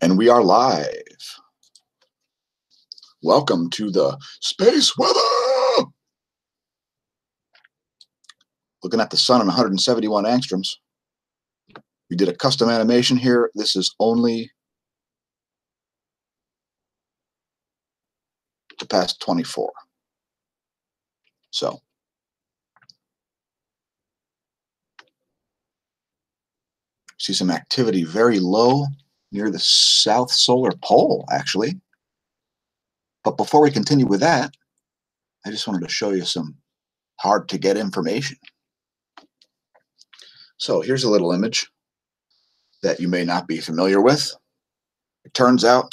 And we are live. Welcome to the space weather. Looking at the sun at 171 angstroms. We did a custom animation here. This is only the past 24. So see some activity very low near the south solar pole, actually. But before we continue with that, I just wanted to show you some hard to get information. So here's a little image that you may not be familiar with. It turns out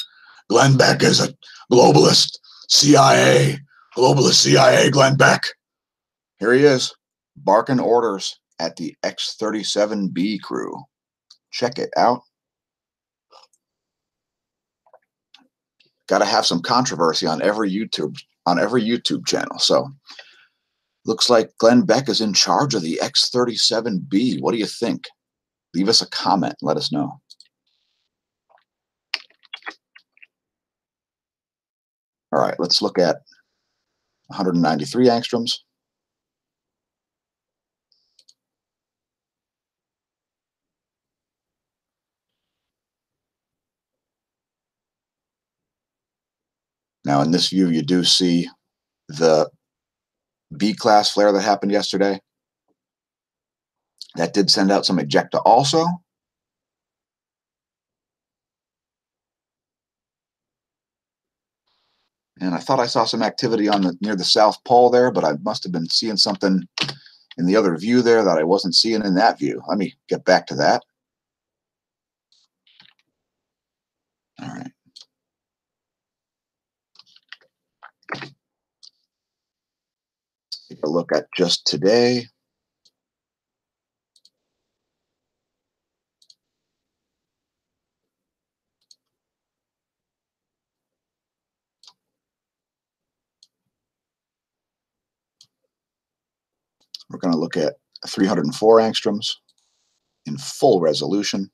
Glenn Beck is a globalist CIA Glenn Beck. Here he is, barking orders at the X-37B crew. Check it out. Got to have some controversy on every YouTube channel. So looks like Glenn Beck is in charge of the X-37B. What do you think? Leave us a comment. Let us know. All right, let's look at 193 angstroms. Now, in this view, you do see the B-class flare that happened yesterday. That did send out some ejecta also. And I thought I saw some activity on near the South Pole there, but I must have been seeing something in the other view there that I wasn't seeing in that view. Let me get back to that. All right. Take a look at just today. We're going to look at 304 angstroms in full resolution.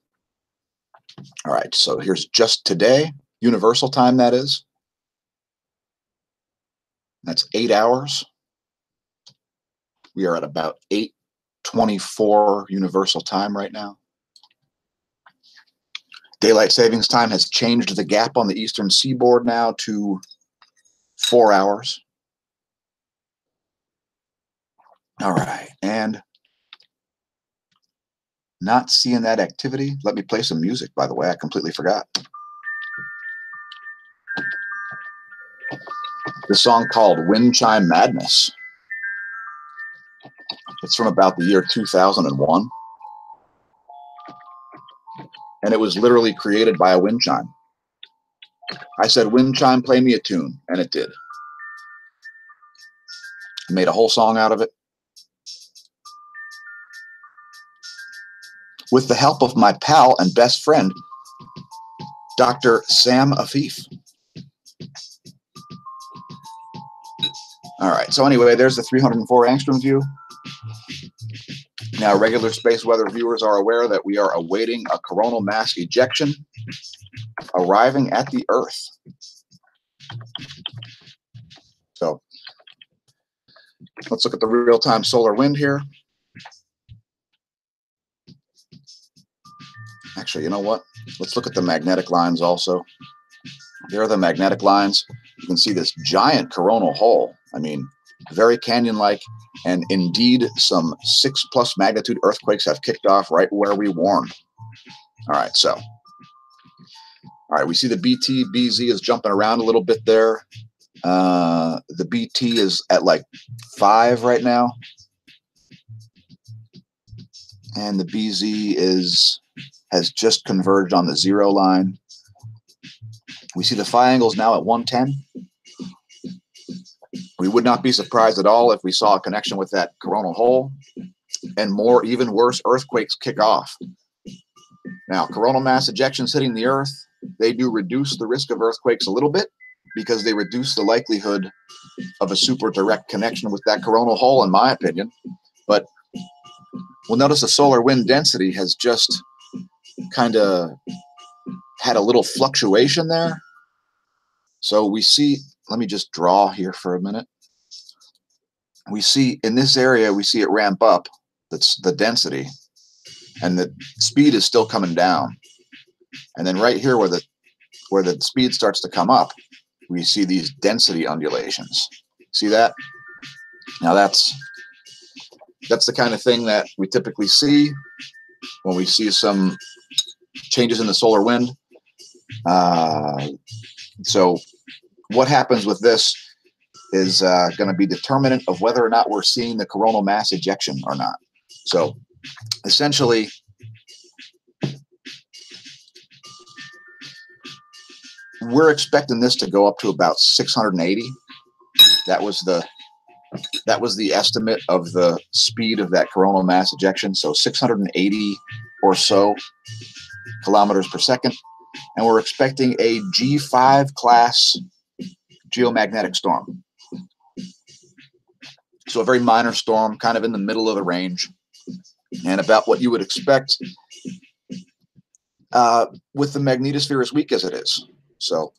All right, so here's just today, universal time that is. That's 8 hours. We are at about 8:24 universal time right now. Daylight savings time has changed the gap on the eastern seaboard now to 4 hours. All right, and not seeing that activity. Let me play some music, by the way. I completely forgot. This song called Wind Chime Madness. It's from about the year 2001. And it was literally created by a wind chime. I said, wind chime, play me a tune, and it did. I made a whole song out of it. With the help of my pal and best friend, Dr. Sam Afif. All right, so anyway, there's the 304 angstrom view. Now, regular space weather viewers are aware that we are awaiting a coronal mass ejection arriving at the Earth. So let's look at the real-time solar wind here. Actually, you know what? Let's look at the magnetic lines also. There are the magnetic lines. You can see this giant coronal hole. I mean, very canyon-like, and indeed some 6+ magnitude earthquakes have kicked off right where we warned. All right, so. All right, we see the BT, BZ is jumping around a little bit there. The BT is at like 5 right now. And the BZ has just converged on the 0 line. We see the phi angles now at 110. We would not be surprised at all if we saw a connection with that coronal hole and more, even worse, earthquakes kick off. Now, coronal mass ejections hitting the Earth, they do reduce the risk of earthquakes a little bit because they reduce the likelihood of a super direct connection with that coronal hole, in my opinion. But we'll notice the solar wind density has just kind of had a little fluctuation there. So we see, let me just draw here for a minute. We see in this area, we see it ramp up, that's the density, and the speed is still coming down. And then right here where the speed starts to come up, we see these density undulations. See that? Now that's the kind of thing that we typically see when we see some changes in the solar wind. So what happens with this is going to be determinant of whether or not we're seeing the coronal mass ejection or not. So essentially, we're expecting this to go up to about 680. That was the estimate of the speed of that coronal mass ejection. So 680 or so kilometers per second. And we're expecting a G5 class geomagnetic storm. So a very minor storm, kind of in the middle of the range, and about what you would expect with the magnetosphere as weak as it is. So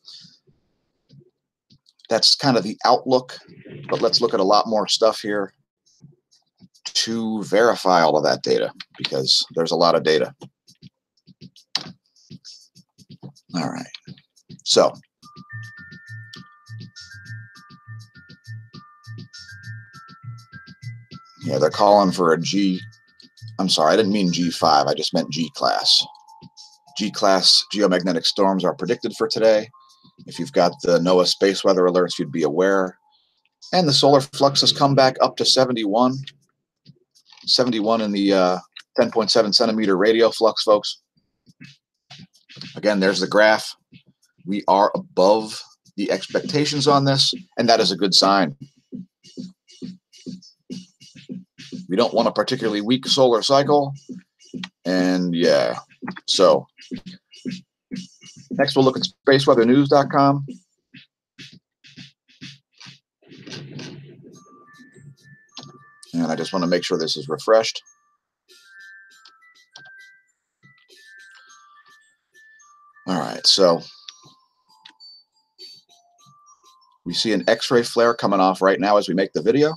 that's kind of the outlook, but let's look at a lot more stuff here to verify all of that data, because there's a lot of data. All right, so yeah, they're calling for a G. I'm sorry, I didn't mean G5. I just meant G-class. G-class geomagnetic storms are predicted for today. If you've got the NOAA space weather alerts, you'd be aware. And the solar flux has come back up to 71. 71 in the 10.7 centimeter radial flux, folks. Again, there's the graph. We are above the expectations on this, and that is a good sign. We don't want a particularly weak solar cycle. And yeah, so next we'll look at spaceweathernews.com. And I just want to make sure this is refreshed. All right, so we see an X-ray flare coming off right now as we make the video.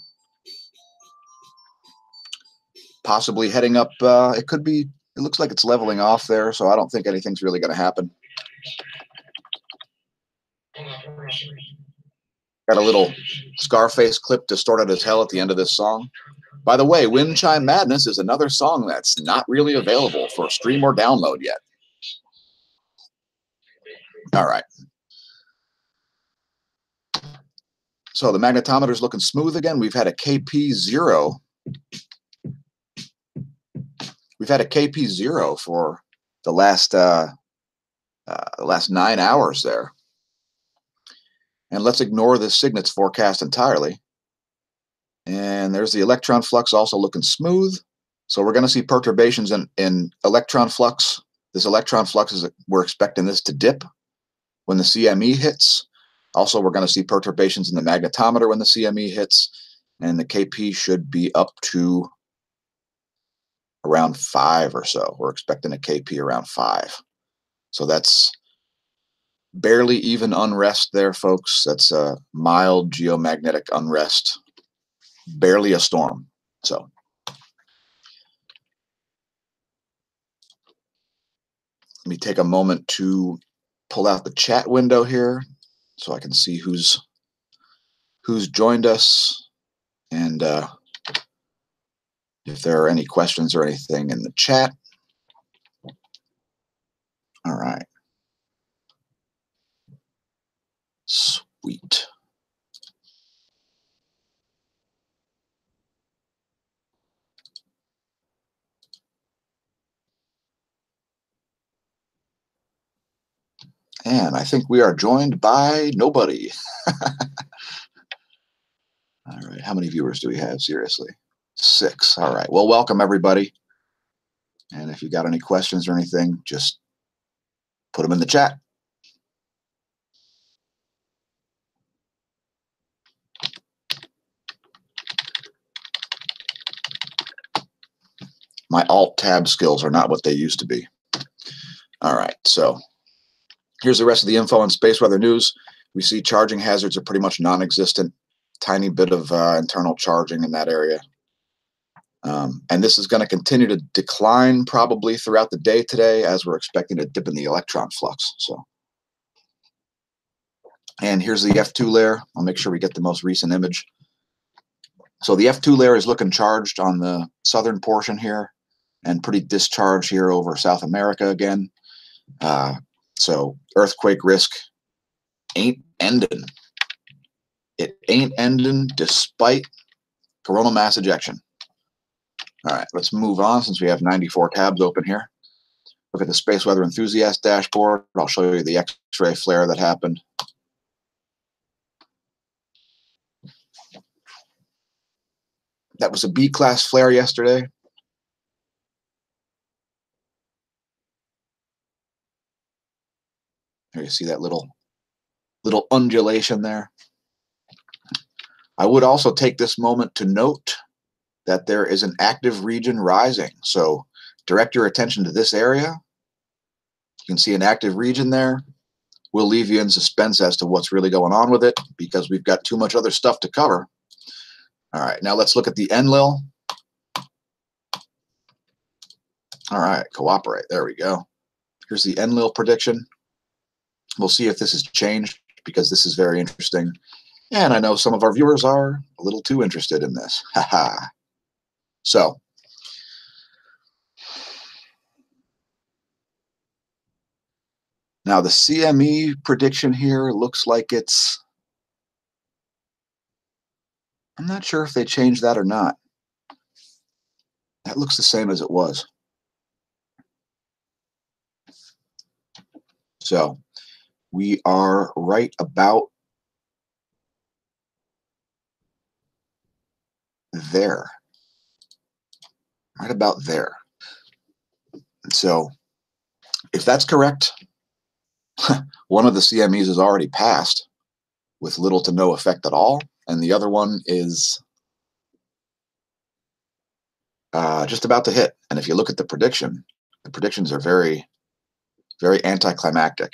Possibly heading up, it could be, it looks like it's leveling off there, so I don't think anything's really going to happen. Got a little Scarface clip distorted as hell at the end of this song. By the way, Wind Chime Madness is another song that's not really available for stream or download yet. All right. So the magnetometer is looking smooth again. We've had a KP0. We've had a KP0 for the last 9 hours there. And let's ignore the Cygnet's forecast entirely. And there's the electron flux also looking smooth. So we're going to see perturbations in electron flux. This electron flux is, we're expecting this to dip when the CME hits. Also, we're going to see perturbations in the magnetometer when the CME hits. And the KP should be up to around 5 or so. We're expecting a KP around 5. So that's barely even unrest there, folks. That's a mild geomagnetic unrest. Barely a storm. So let me take a moment to pull out the chat window here so I can see who's joined us, and if there are any questions or anything in the chat. All right. Sweet. And I think we are joined by nobody. All right. How many viewers do we have? Seriously? 6. All right. Well, welcome, everybody. And if you got any questions or anything, just put them in the chat. My Alt-Tab skills are not what they used to be. All right. So Here's the rest of the info on space weather news. We see charging hazards are pretty much non-existent. Tiny bit of internal charging in that area. And this is going to continue to decline probably throughout the day today, as we're expecting a dip in the electron flux. So, and here's the F2 layer. I'll make sure we get the most recent image. So the F2 layer is looking charged on the southern portion here, and pretty discharged here over South America again. So earthquake risk ain't ending. It ain't ending despite coronal mass ejection. All right, let's move on since we have 94 tabs open here. Look at the Space Weather Enthusiast dashboard. I'll show you the X-ray flare that happened. That was a B-class flare yesterday. Here you see that little undulation there. I would also take this moment to note that there is an active region rising. So direct your attention to this area. You can see an active region there. We'll leave you in suspense as to what's really going on with it because we've got too much other stuff to cover. All right, now let's look at the Enlil. All right, cooperate. There we go. Here's the Enlil prediction. We'll see if this has changed because this is very interesting. And I know some of our viewers are a little too interested in this. Haha. So, now the CME prediction here looks like it's, I'm not sure if they changed that or not. That looks the same as it was. So, we are right about there. Right about there. So, if that's correct, one of the CMEs is already passed with little to no effect at all, and the other one is just about to hit. And if you look at the predictions are very, very anticlimactic.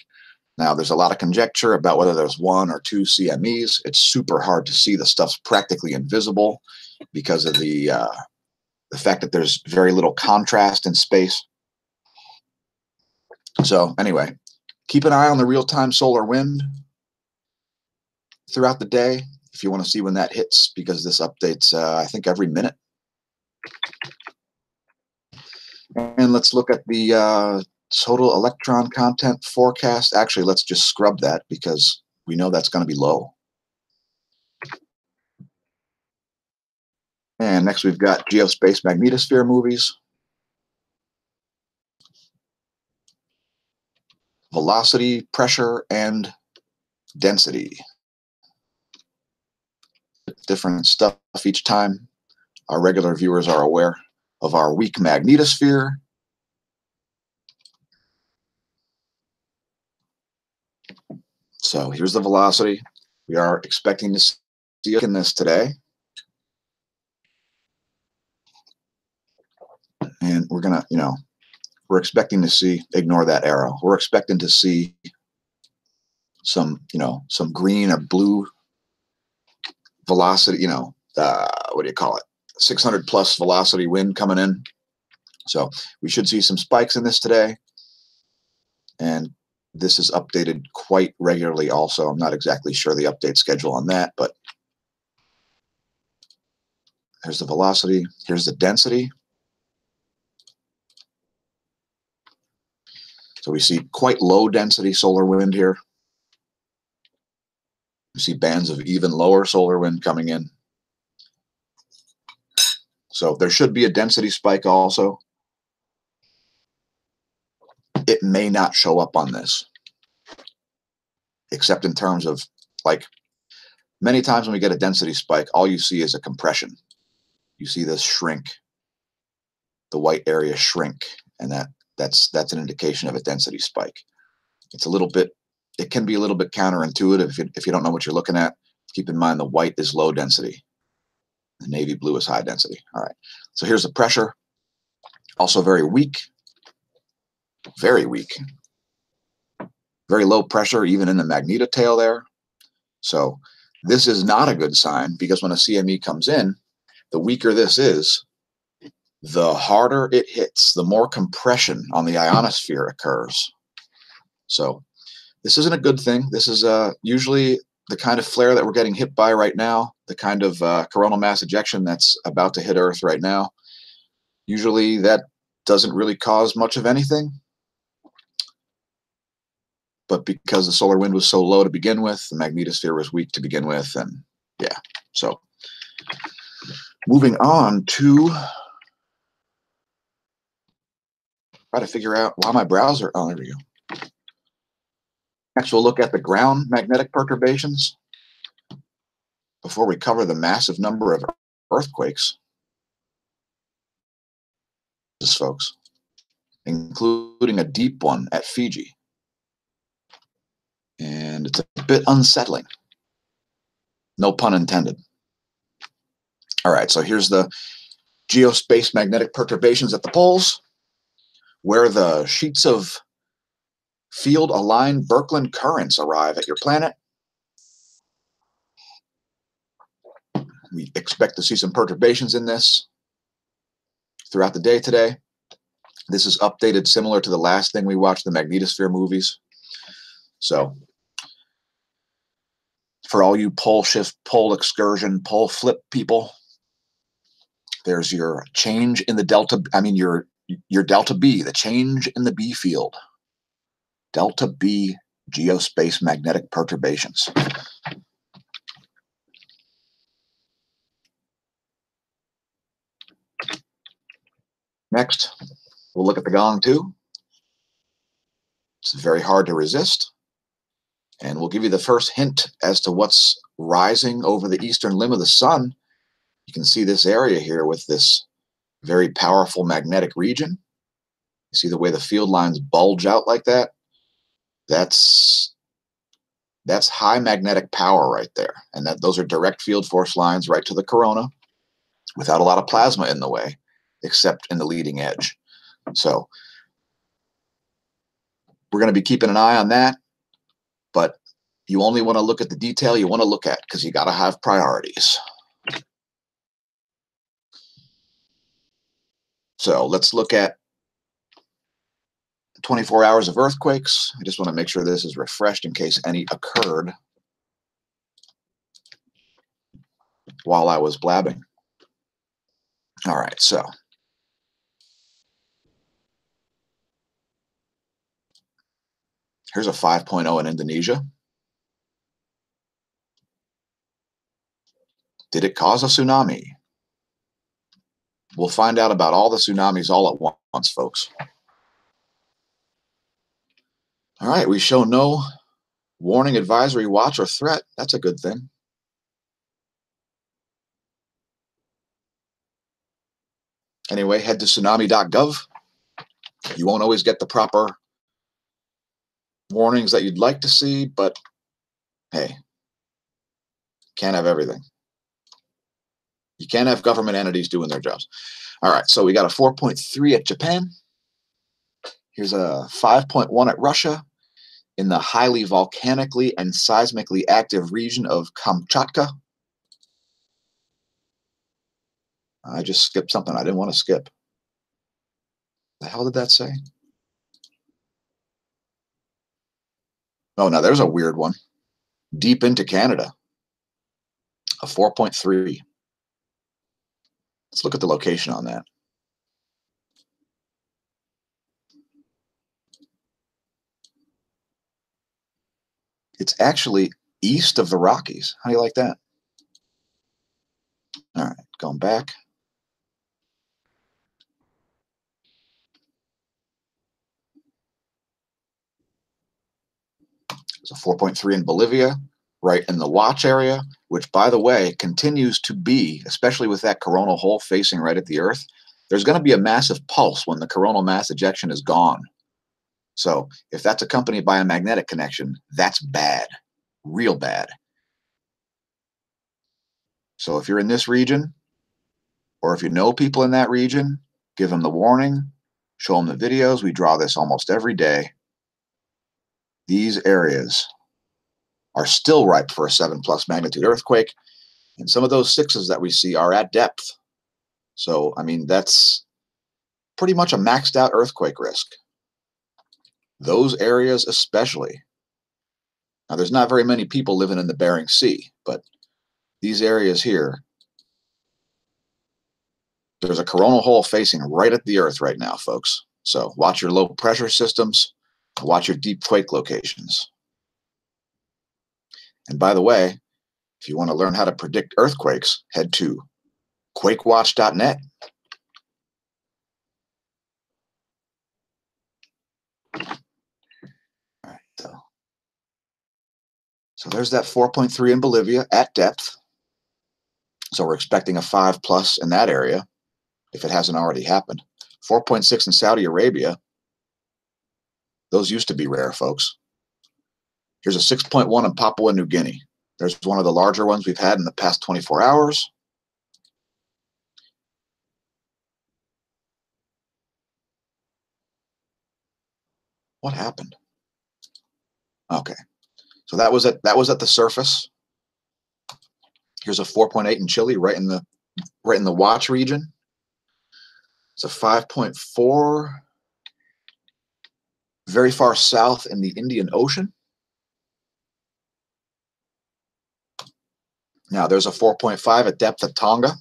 Now, there's a lot of conjecture about whether there's one or two CMEs. It's super hard to see. The stuff's practically invisible because of the fact that there's very little contrast in space. So anyway, keep an eye on the real-time solar wind throughout the day if you want to see when that hits, because this updates, I think, every minute. And let's look at the total electron content forecast. Actually, let's just scrub that because we know that's going to be low. And next we've got Geospace Magnetosphere movies. Velocity, pressure, and density. Different stuff each time. Our regular viewers are aware of our weak magnetosphere. So here's the velocity. We are expecting to see in this today. And we're going to, we're expecting to see, ignore that arrow. We're expecting to see some, some green or blue velocity, what do you call it? 600 plus velocity wind coming in. So we should see some spikes in this today. And this is updated quite regularly also. I'm not exactly sure the update schedule on that, but here's the velocity. Here's the density. So we see quite low density solar wind here. We see bands of even lower solar wind coming in. So there should be a density spike also. It may not show up on this, except in terms of, like, many times when we get a density spike, all you see is a compression. You see this shrink, the white area shrink, and that's an indication of a density spike. It's a little bit, it can be a little bit counterintuitive if you don't know what you're looking at. Keep in mind the white is low density. The navy blue is high density. All right. So here's the pressure. Also very weak. Very weak. Very low pressure even in the magnetotail there. So this is not a good sign, because when a CME comes in, the weaker this is, the harder it hits, the more compression on the ionosphere occurs. So this isn't a good thing. This is usually the kind of flare that we're getting hit by right now, the kind of coronal mass ejection that's about to hit Earth right now. Usually that doesn't really cause much of anything. But because the solar wind was so low to begin with, the magnetosphere was weak to begin with, and yeah. So moving on to try to figure out why my browser, oh, there we go. Next, we'll look at the ground magnetic perturbations before we cover the massive number of earthquakes, folks, including a deep one at Fiji. And it's a bit unsettling. No pun intended. All right, so here's the geospace magnetic perturbations at the poles, where the sheets of field-aligned Birkeland currents arrive at your planet. We expect to see some perturbations in this throughout the day today. This is updated similar to the last thing we watched, the Magnetosphere movies. So for all you pole shift, pole excursion, pole flip people, there's your change in the delta, your delta B, the change in the B field. Delta B geospace magnetic perturbations. Next, we'll look at the Gong 2. It's very hard to resist. And we'll give you the first hint as to what's rising over the eastern limb of the sun. You can see this area here with this very powerful magnetic region. You see the way the field lines bulge out like that? That's high magnetic power right there. And those are direct field force lines right to the corona without a lot of plasma in the way, except in the leading edge. So we're going to be keeping an eye on that, but you only want to look at the detail you want to look at, because you got to have priorities. So let's look at 24 hours of earthquakes. I just want to make sure this is refreshed in case any occurred while I was blabbing. All right, so here's a 5.0 in Indonesia. Did it cause a tsunami? We'll find out about all the tsunamis all at once, folks. All right, we show no warning, advisory, watch, or threat. That's a good thing. Anyway, head to tsunami.gov. You won't always get the proper warnings that you'd like to see, but hey, can't have everything. You can't have government entities doing their jobs. All right, so we got a 4.3 at Japan. Here's a 5.1 at Russia in the highly volcanically and seismically active region of Kamchatka. I just skipped something I didn't want to skip. The hell did that say? Oh, now there's a weird one. Deep into Canada. A 4.3. Let's look at the location on that. It's actually east of the Rockies. How do you like that? All right, going back. It's a 4.3 in Bolivia, right in the watch area, which, by the way, continues to be, especially with that coronal hole facing right at the Earth, there's going to be a massive pulse when the coronal mass ejection is gone. So if that's accompanied by a magnetic connection, that's bad, real bad. So if you're in this region, or if you know people in that region, give them the warning, show them the videos. We draw this almost every day. these areas are still ripe for a 7+ magnitude earthquake. And some of those 6s that we see are at depth. So, I mean, that's pretty much a maxed out earthquake risk. Those areas especially. Now, there's not very many people living in the Bering Sea, but these areas here, there's a coronal hole facing right at the Earth right now, folks. So watch your low pressure systems, watch your deep quake locations. And by the way, if you want to learn how to predict earthquakes, head to quakewatch.net. All right, so there's that 4.3 in Bolivia at depth. So we're expecting a 5+ in that area, if it hasn't already happened. 4.6 in Saudi Arabia. Those used to be rare, folks. Here's a 6.1 in Papua New Guinea. There's one of the larger ones we've had in the past 24 hours. What happened? Okay, so that was at the surface. Here's a 4.8 in Chile, right in the watch region. It's a 5.4 very far south in the Indian Ocean. Now there's a 4.5 at depth at Tonga.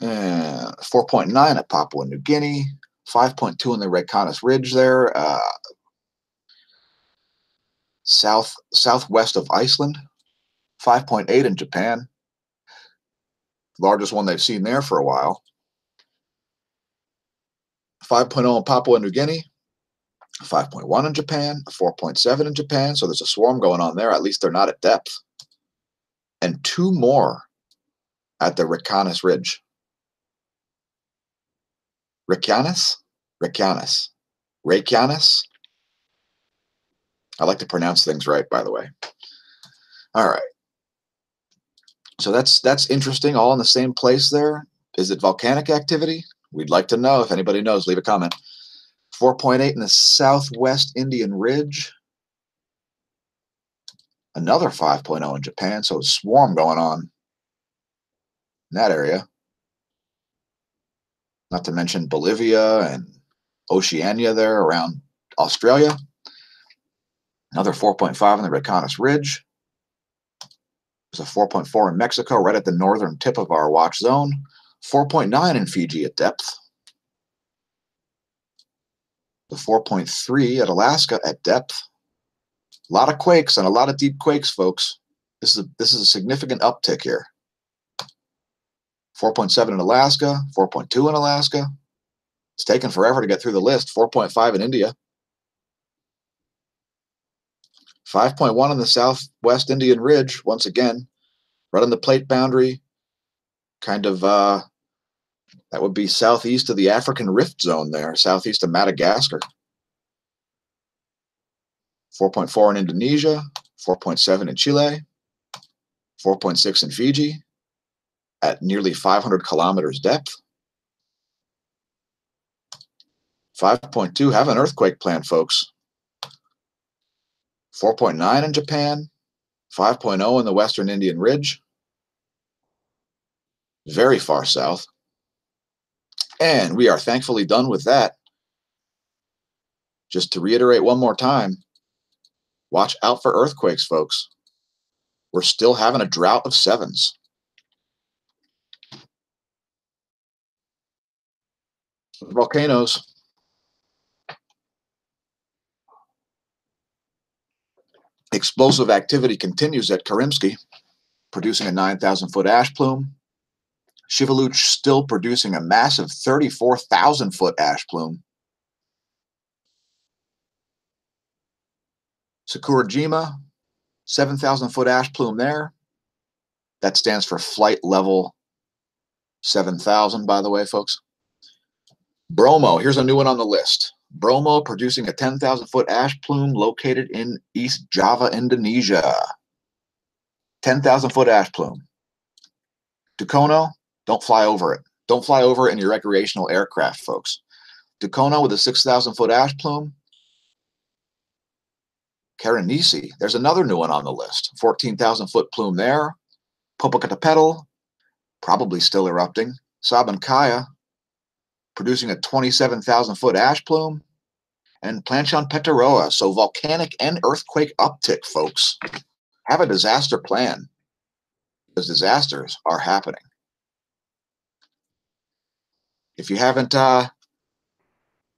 And 4.9 at Papua New Guinea. 5.2 in the Reykjanes Ridge there. Southwest of Iceland. 5.8 in Japan. Largest one they've seen there for a while. 5.0 in Papua New Guinea. 5.1 in Japan. 4.7 in Japan. So there's a swarm going on there. At least they're not at depth. And 2 more at the Reykjanes Ridge. Reykjanes? Reykjanes. Reykjanes? I like to pronounce things right, by the way. All right. So that's interesting, all in the same place there. Is it volcanic activity? We'd like to know. If anybody knows, leave a comment. 4.8 in the southwest Indian Ridge. Another 5.0 in Japan, so a swarm going on in that area. Not to mention Bolivia and Oceania there around Australia. Another 4.5 in the Reykjanes Ridge. There's a 4.4 in Mexico, right at the northern tip of our watch zone. 4.9 in Fiji at depth. The 4.3 at Alaska at depth. A lot of quakes and a lot of deep quakes, folks. This is a significant uptick here. 4.7 in Alaska, 4.2 in Alaska. It's taken forever to get through the list. 4.5 in India. 5.1 in the southwest Indian Ridge, once again, right on the plate boundary, kind of, that would be southeast of the African Rift Zone there, southeast of Madagascar. 4.4 in Indonesia, 4.7 in Chile, 4.6 in Fiji, at nearly 500 kilometers depth. 5.2, have an earthquake plan, folks. 4.9 in Japan, 5.0 in the Western Indian Ridge, very far south. And we are thankfully done with that. Just to reiterate one more time, watch out for earthquakes, folks. We're still having a drought of 7s. Volcanoes. Explosive activity continues at Karimsky, producing a 9,000-foot ash plume. Shivaluch still producing a massive 34,000-foot ash plume. Sakurajima, 7,000-foot ash plume there. That stands for flight level 7,000, by the way, folks. Bromo, here's a new one on the list. Bromo producing a 10,000-foot ash plume located in East Java, Indonesia. 10,000-foot ash plume. Tukono, don't fly over it. Don't fly over it in your recreational aircraft, folks. Ducona with a 6,000-foot ash plume. Kerenisi, there's another new one on the list. 14,000-foot plume there. Popocatépetl, probably still erupting. Sabancaya, producing a 27,000-foot ash plume. And Planchon Peteroa, so volcanic and earthquake uptick, folks. Have a disaster plan, because disasters are happening. If you haven't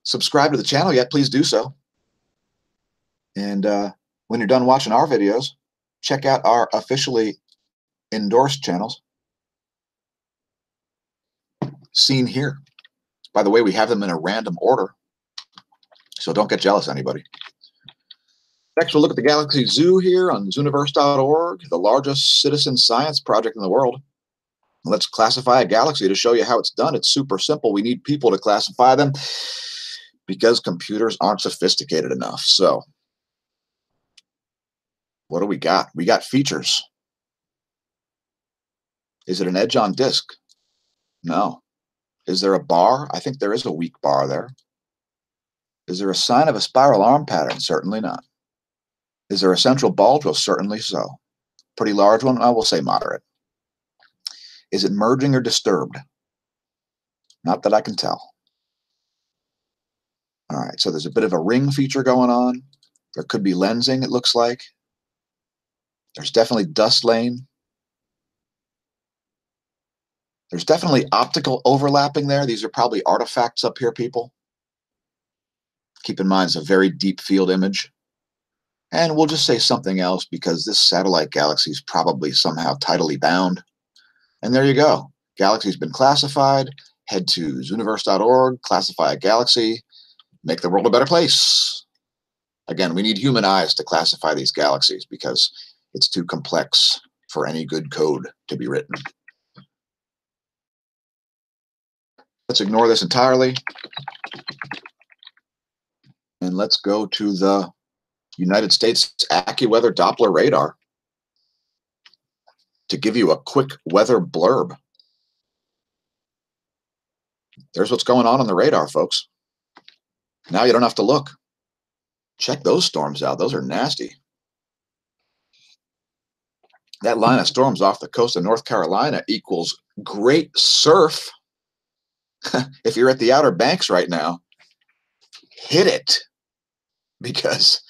subscribed to the channel yet, please do so. And when you're done watching our videos, check out our officially endorsed channels. Seen here. By the way, we have them in a random order, so don't get jealous, anybody. Next, we'll look at the Galaxy Zoo here on zooniverse.org, the largest citizen science project in the world. Let's classify a galaxy to show you how it's done. It's super simple. We need people to classify them because computers aren't sophisticated enough. So, what do we got? We got features. Is it an edge on disk? No. Is there a bar? I think there is a weak bar there. Is there a sign of a spiral arm pattern? Certainly not. Is there a central bulge? Well, certainly so. Pretty large one? I will say moderate. Is it merging or disturbed? Not that I can tell. All right, so there's a bit of a ring feature going on. There could be lensing, it looks like. There's definitely dust lane. There's definitely optical overlapping there. These are probably artifacts up here, people. Keep in mind, it's a very deep field image. And we'll just say something else because this satellite galaxy is probably somehow tidally bound. And there you go. Galaxy's been classified. Head to zooniverse.org, classify a galaxy, make the world a better place. Again, we need human eyes to classify these galaxies because it's too complex for any good code to be written. Let's ignore this entirely. And let's go to the United States AccuWeather Doppler Radar to give you a quick weather blurb. There's what's going on the radar, folks. Now you don't have to look. Check those storms out. Those are nasty. That line of storms off the coast of North Carolina equals great surf. If you're at the Outer Banks right now, hit it, because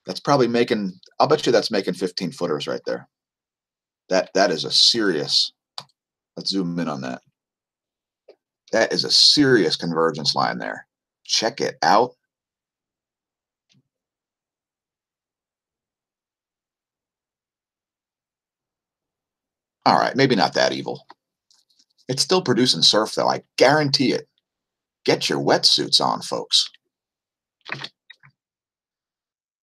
that's probably making, I'll bet you that's making 15 footers right there. That is a serious, let's zoom in on that. That is a serious convergence line there. Check it out. All right, maybe not that evil. It's still producing surf, though. I guarantee it. Get your wetsuits on, folks.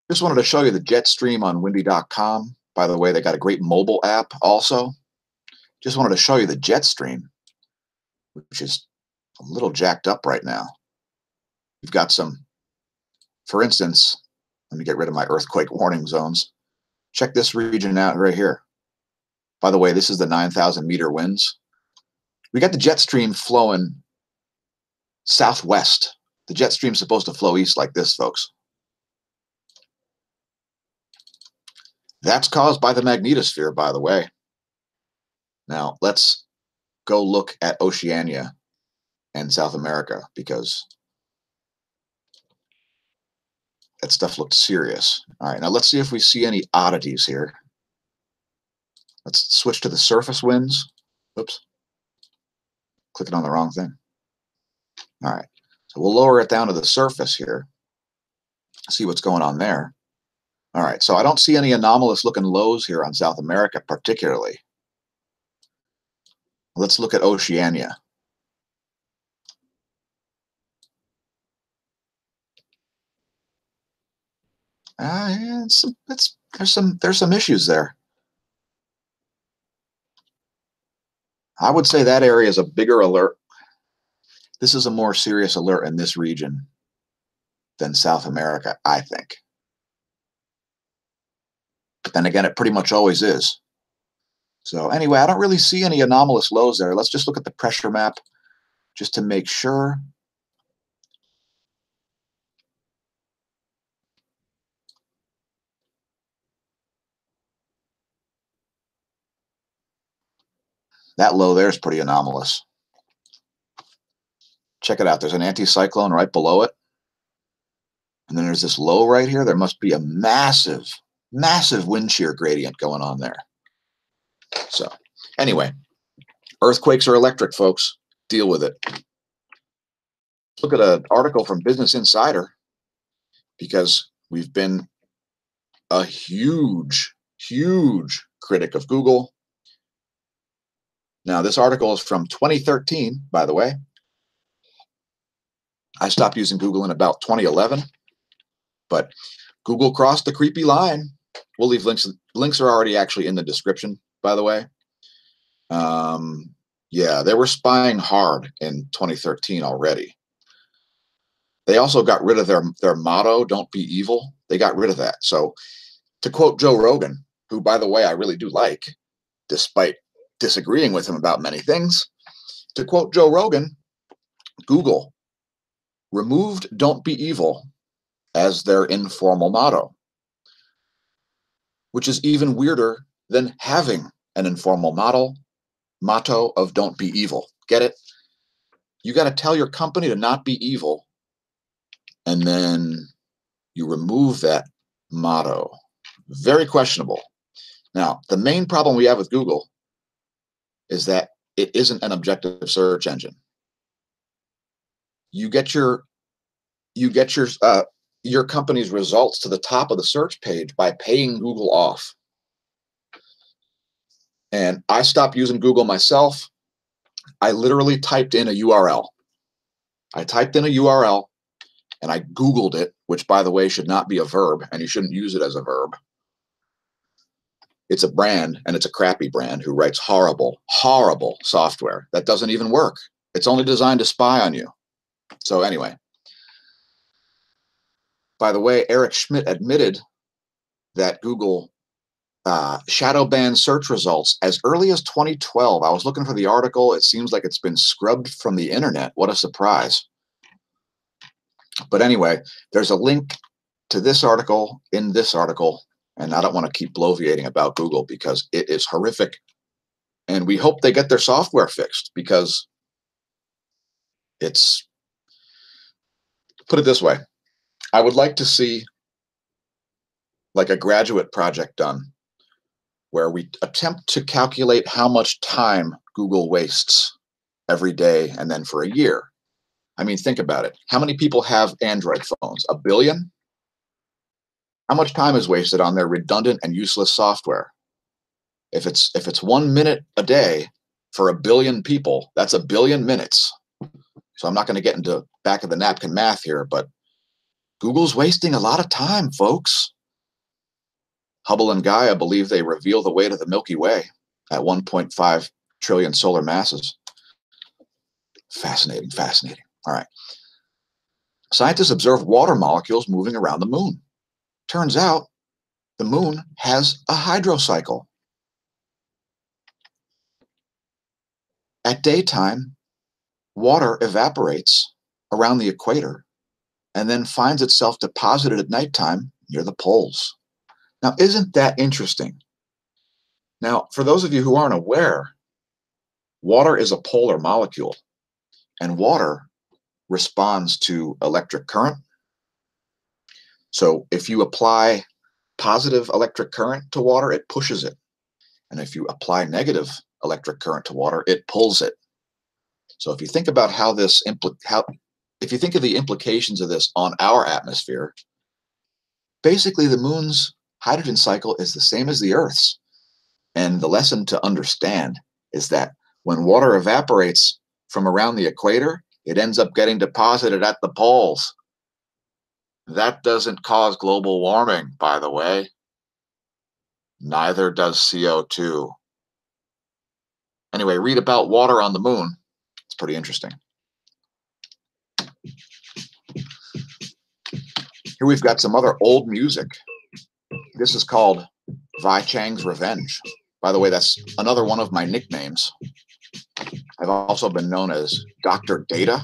Just wanted to show you the jet stream on windy.com. By the way, they got a great mobile app also. Just wanted to show you the jet stream, which is a little jacked up right now. You've got some, for instance, let me get rid of my earthquake warning zones. Check this region out right here. By the way, this is the 9,000 meter winds. We got the jet stream flowing southwest. The jet stream's supposed to flow east like this, folks. That's caused by the magnetosphere, by the way. Now, let's go look at Oceania and South America, because that stuff looked serious. All right, now let's see if we see any oddities here. Let's switch to the surface winds. Oops. Clicking on the wrong thing. All right, so we'll lower it down to the surface here. See what's going on there. All right, so I don't see any anomalous looking lows here on South America particularly. Let's look at Oceania. Yeah, there's some issues there. I would say that area is a bigger alert. This is a more serious alert in this region than South America, I think. But then again, it pretty much always is. So anyway, I don't really see any anomalous lows there. Let's just look at the pressure map just to make sure. That low there is pretty anomalous. Check it out. There's an anticyclone right below it. And then there's this low right here. There must be a massive, massive wind shear gradient going on there. So anyway, earthquakes are electric, folks. Deal with it. Look at an article from Business Insider, because we've been a huge, huge critic of Google. Now, this article is from 2013, by the way. I stopped using Google in about 2011, but Google crossed the creepy line. We'll leave links. Links are already actually in the description, by the way. Yeah, they were spying hard in 2013 already. They also got rid of their motto, "Don't be evil." They got rid of that. So to quote Joe Rogan, who, by the way, I really do like, despite disagreeing with him about many things, to quote Joe Rogan, Google removed "Don't be evil" as their informal motto, which is even weirder than having an informal motto of "Don't be evil." Get it? You got to tell your company to not be evil, and then you remove that motto. Very questionable. Now, the main problem we have with Google is that it isn't an objective search engine. You get your company's results to the top of the search page by paying Google off. And I stopped using Google myself. I literally typed in a URL. I typed in a URL and I Googled it, which, by the way, should not be a verb, and you shouldn't use it as a verb. It's a brand, and it's a crappy brand who writes horrible, horrible software that doesn't even work. It's only designed to spy on you. So anyway, by the way, Eric Schmidt admitted that Google shadow banned search results as early as 2012. I was looking for the article. It seems like it's been scrubbed from the internet. What a surprise. But anyway, there's a link to this article in this article, and I don't want to keep bloviating about Google because it is horrific. And we hope they get their software fixed, because it's, put it this way, I would like to see like a graduate project done where we attempt to calculate how much time Google wastes every day and then for a year. I mean, think about it. How many people have Android phones? 1 billion? How much time is wasted on their redundant and useless software? If it's 1 minute a day for 1 billion people, that's 1 billion minutes. So I'm not going to get into back of the napkin math here, but Google's wasting a lot of time, folks. Hubble and Gaia believe they reveal the way to the Milky Way at 1.5 trillion solar masses. Fascinating, fascinating. All right. Scientists observe water molecules moving around the moon. Turns out the moon has a hydrocycle. At daytime, water evaporates around the equator and then finds itself deposited at nighttime near the poles. Now, isn't that interesting? Now, for those of you who aren't aware, water is a polar molecule, and water responds to electric current. So if you apply positive electric current to water, it pushes it. And if you apply negative electric current to water, it pulls it. So if you think about how this if you think of the implications of this on our atmosphere, basically the moon's hydrogen cycle is the same as the Earth's. And the lesson to understand is that when water evaporates from around the equator, it ends up getting deposited at the poles. That doesn't cause global warming, by the way. Neither does CO2. Anyway, read about water on the moon. It's pretty interesting. Here we've got some other old music. This is called Vai Chang's Revenge. By the way, that's another one of my nicknames. I've also been known as Dr. Data.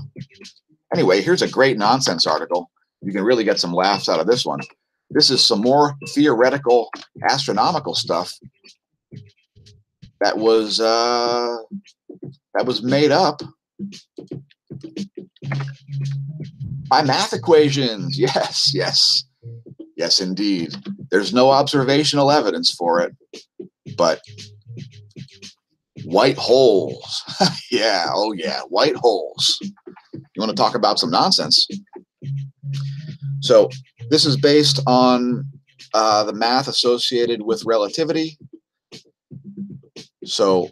Anyway, here's a great nonsense article. You can really get some laughs out of this one. This is some more theoretical astronomical stuff that was made up by math equations. Yes, yes, yes, indeed. There's no observational evidence for it, but white holes. Yeah, oh yeah, white holes. You want to talk about some nonsense? So this is based on the math associated with relativity. So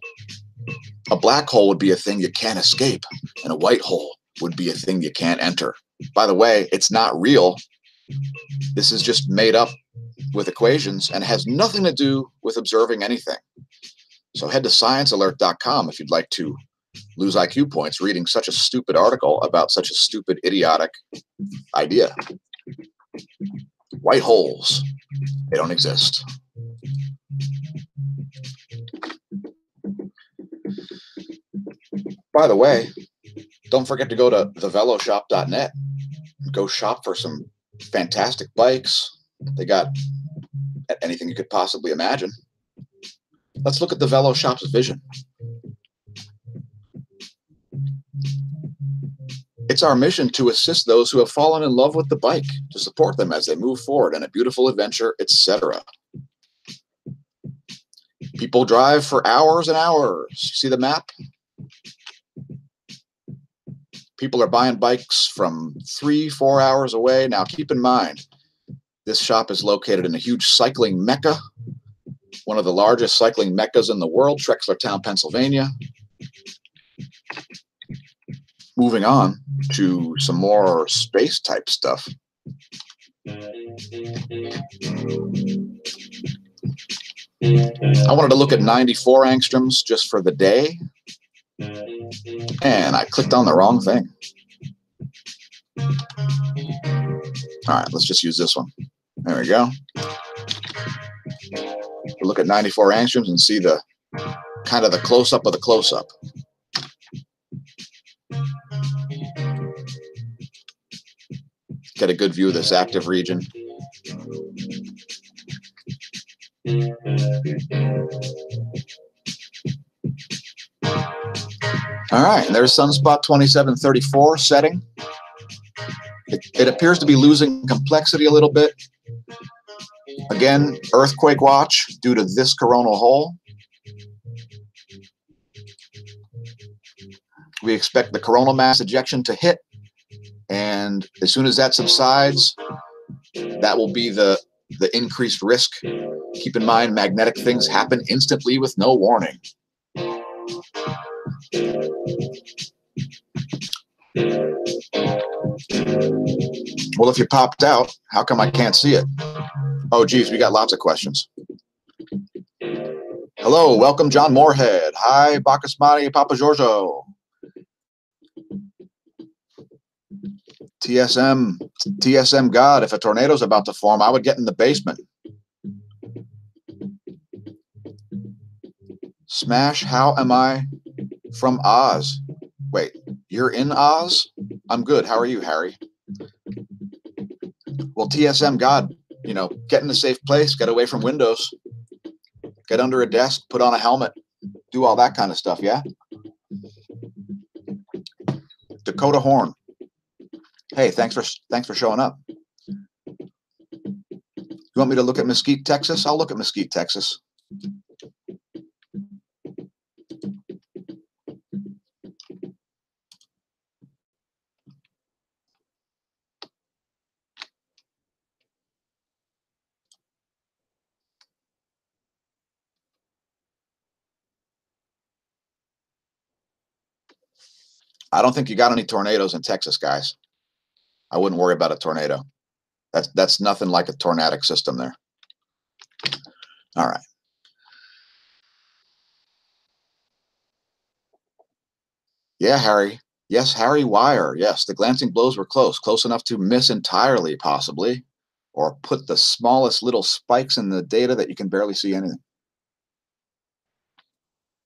a black hole would be a thing you can't escape, and a white hole would be a thing you can't enter. By the way, it's not real. This is just made up with equations and has nothing to do with observing anything. So head to sciencealert.com if you'd like to lose IQ points reading such a stupid article about such a stupid, idiotic idea. White holes, they don't exist. By the way, don't forget to go to theveloshop.net and go shop for some fantastic bikes. They got anything you could possibly imagine. Let's look at the Velo Shop's vision. It's our mission to assist those who have fallen in love with the bike, to support them as they move forward in a beautiful adventure, etc. People drive for hours and hours. See the map? People are buying bikes from 3-4 hours away. Now keep in mind, this shop is located in a huge cycling mecca, one of the largest cycling meccas in the world, Trexlertown, Pennsylvania. Moving on to some more space type stuff. I wanted to look at 94 angstroms just for the day, and I clicked on the wrong thing. All right, let's just use this one. There we go. We'll look at 94 angstroms and see the kind of the close-up of the close-up. Get a good view of this active region. All right, and there's sunspot 2734 setting. It appears to be losing complexity a little bit. Again, earthquake watch due to this coronal hole. We expect the coronal mass ejection to hit, and as soon as that subsides, that will be the increased risk. Keep in mind, magnetic things happen instantly with no warning. Well, if you popped out, how come I can't see it? Oh, geez, we got lots of questions. Hello, welcome, John Moorhead. Hi, Bacchusmati, Papa Giorgio. TSM God, if a tornado's about to form, I would get in the basement. Smash, how am I from Oz? Wait, you're in Oz? I'm good. How are you, Harry? Well, TSM God, you know, get in a safe place, get away from windows, get under a desk, put on a helmet, do all that kind of stuff, yeah? Dakota Horn. Hey, thanks for showing up. You want me to look at Mesquite, Texas? I'll look at Mesquite, Texas. I don't think you got any tornadoes in Texas, guys. I wouldn't worry about a tornado. That's nothing like a tornadic system there. All right. Yeah, Harry. Yes, Harry Wire. Yes, the glancing blows were close enough to miss entirely, possibly, or put the smallest little spikes in the data that you can barely see anything.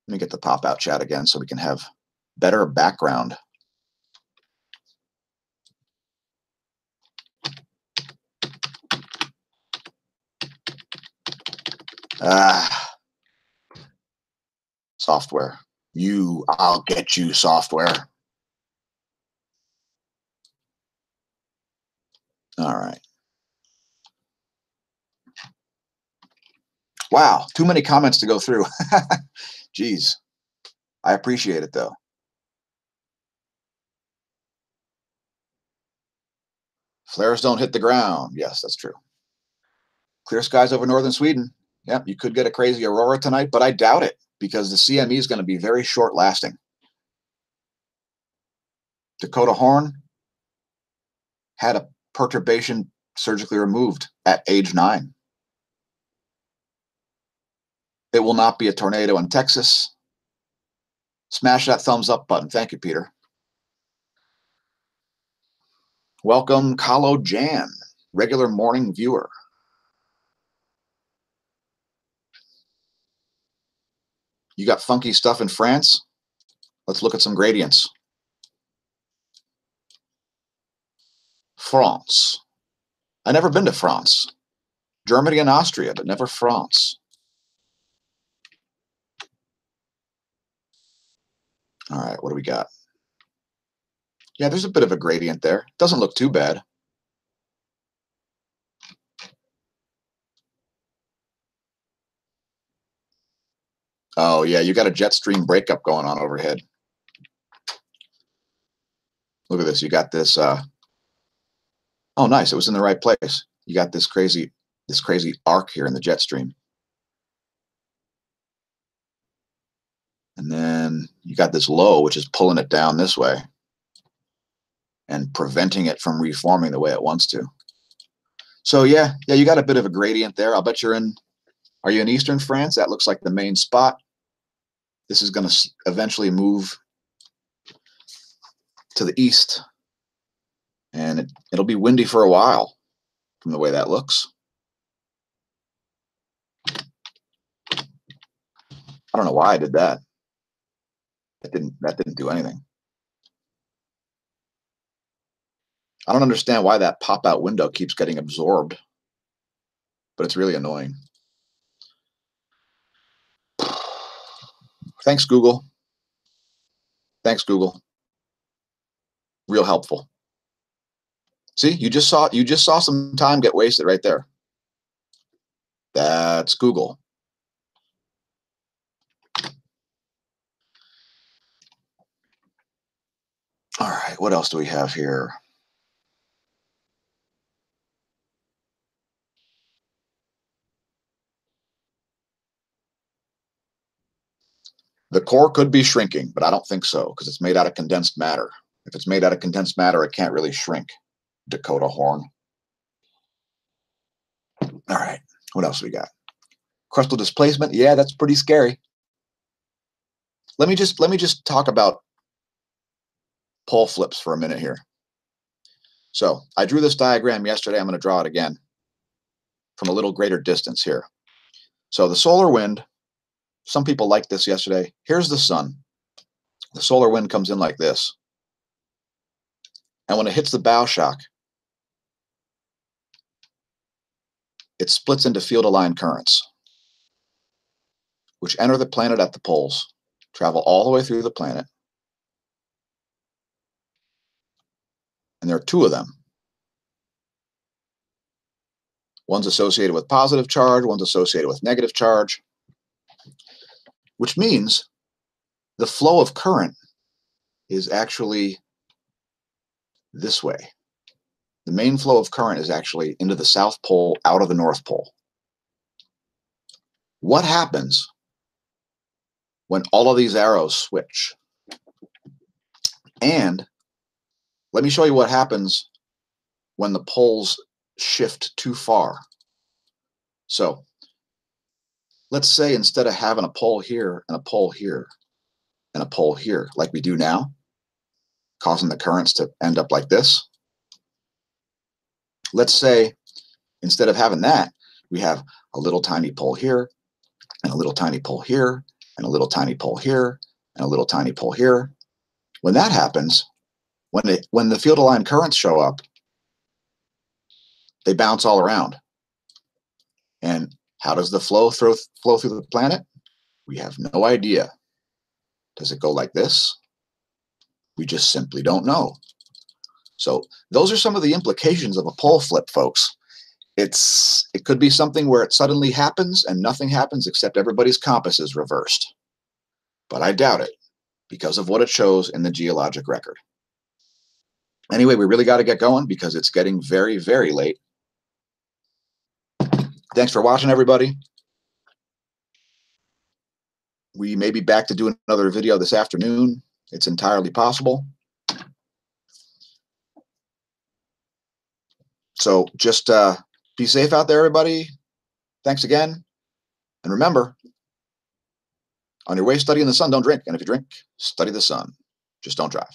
Let me get the pop-out chat again so we can have better background. Software. I'll get you, software. All right. Wow, too many comments to go through. Jeez. I appreciate it, though. Flares don't hit the ground. Yes, that's true. Clear skies over northern Sweden. Yep, you could get a crazy aurora tonight, but I doubt it because the CME is going to be very short lasting. Dakota Horn had a perturbation surgically removed at age 9. It will not be a tornado in Texas. Smash that thumbs up button. Thank you, Peter. Welcome, Kalo Jan, regular morning viewer. You got funky stuff in France? Let's look at some gradients. France. I've never been to France. Germany and Austria, but never France. All right, what do we got? Yeah, there's a bit of a gradient there. Doesn't look too bad. Oh, yeah, you got a jet stream breakup going on overhead. Look at this. You got this. Oh, nice. It was in the right place. You got this crazy arc here in the jet stream. And then you got this low, which is pulling it down this way and preventing it from reforming the way it wants to. So yeah, you got a bit of a gradient there. I'll bet you're in. Are you in Eastern France? That looks like the main spot. This is going to eventually move to the east, and it'll be windy for a while from the way that looks. I don't know why I did that. That didn't do anything. I don't understand why that pop-out window keeps getting absorbed, but it's really annoying. Thanks, Google. Thanks, Google. Real helpful. See, you just saw some time get wasted right there. That's Google. All right, what else do we have here? The core could be shrinking, but I don't think so because it's made out of condensed matter. If it's made out of condensed matter, it can't really shrink. Dakota Horn. All right, what else we got? Crustal displacement. Yeah, that's pretty scary. Let me just talk about pole flips for a minute here. So I drew this diagram yesterday. I'm going to draw it again from a little greater distance here. So the solar wind, some people liked this yesterday. Here's the sun. The solar wind comes in like this. And when it hits the bow shock, it splits into field-aligned currents, which enter the planet at the poles, travel all the way through the planet. And there are 2 of them. One's associated with positive charge, one's associated with negative charge, which means the flow of current is actually this way. The main flow of current is actually into the South Pole, out of the North Pole. What happens when all of these arrows switch? And let me show you what happens when the poles shift too far. So let's say instead of having a pole here and a pole here and a pole here like we do now, causing the currents to end up like this, let's say instead of having that, we have a little tiny pole here and a little tiny pole here and a little tiny pole here and a little tiny pole here. When that happens, when the field aligned currents show up, they bounce all around. And how does the flow through the planet? We have no idea. Does it go like this? We just simply don't know. So those are some of the implications of a pole flip, folks. It could be something where it suddenly happens and nothing happens except everybody's compass is reversed. But I doubt it because of what it shows in the geologic record. Anyway, we really got to get going because it's getting very, very late. Thanks for watching, everybody. We may be back to do another video this afternoon. It's entirely possible. So just be safe out there, everybody. Thanks again. And remember, on your way studying the sun, don't drink. And if you drink, study the sun. Just don't drive.